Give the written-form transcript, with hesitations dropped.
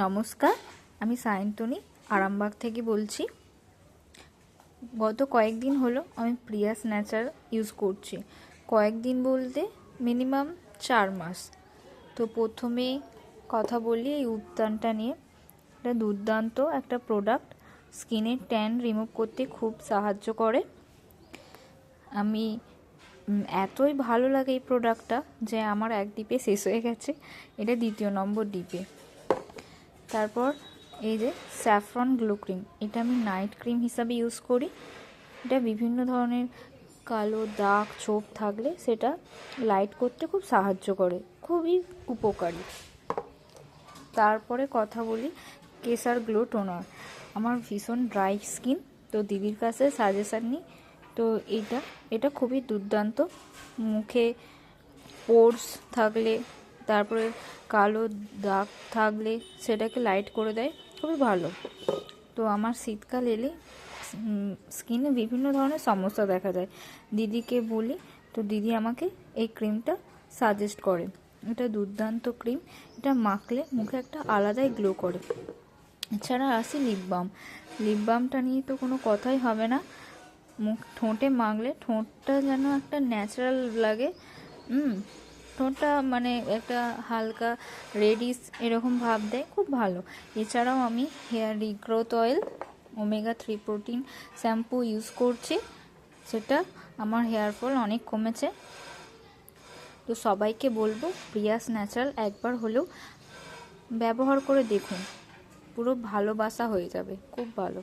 নমস্কার, আমি সায়ন্তনী আরামবাগ থেকে বলছি। গত কয়েকদিন হলো আমি প্রিয়াস ন্যাচার ইউজ করছি। কয়েকদিন বলতে মিনিমাম 4 মাস। তো প্রথমে কথা বলি এই উত্তানটা নিয়ে। এটা দুর্দান্ত একটা প্রোডাক্ট, স্কিনের ট্যান রিমুভ করতে খুব সাহায্য করে। আমি এতই ভালো লাগে এই প্রোডাক্টটা যে আমার এক ডিপে শেষ হয়ে গেছে, এটা 2 নম্বর ডিপে। তারপর এই যে স্যাফরন গ্লো ক্রিম, এটা আমি নাইট ক্রিম হিসাবে ইউজ করি। এটা বিভিন্ন ধরনের কালো দাগ ছোপ থাকলে সেটা লাইট করতে খুব সাহায্য করে, খুবই উপকারী। তারপরে কথা বলি কেসার গ্লো টোনার। আমার ভীষণ ড্রাই স্কিন, তো দিদির কাছে সাজেশান নিই। তো এটা খুবই দুর্দান্ত। মুখে পোর্স থাকলে, তারপরে কালো দাগ থাকলে সেটাকে লাইট করে দেয়, খুবই ভালো। তো আমার শীতকাল এলে স্কিনে বিভিন্ন ধরনের সমস্যা দেখা যায়, দিদিকে বলি, তো দিদি আমাকে এই ক্রিমটা সাজেস্ট করে। এটা দুর্দান্ত ক্রিম, এটা মাখলে মুখে একটা আলাদাই গ্লো করে। এছাড়া আসি লিপ বামটা নিয়ে তো কোনো কথাই হবে না। ঠোঁটে মাখলে ঠোঁটটা যেন একটা ন্যাচারাল লাগে। ঠোঁটটা মানে একটা হালকা রেডিশ এরকম ভাব দেয়, খুব ভালো। এছাড়াও আমি hair regrowth oil omega 3 protein shampoo use করছি, সেটা আমার হেয়ার ফল অনেক কমেছে। তো সবাইকে বলবো প্রিয়াস ন্যাচারাল একবার হলেও ব্যবহার করে দেখুন, পুরো ভালোবাসা হয়ে যাবে, খুব ভালো।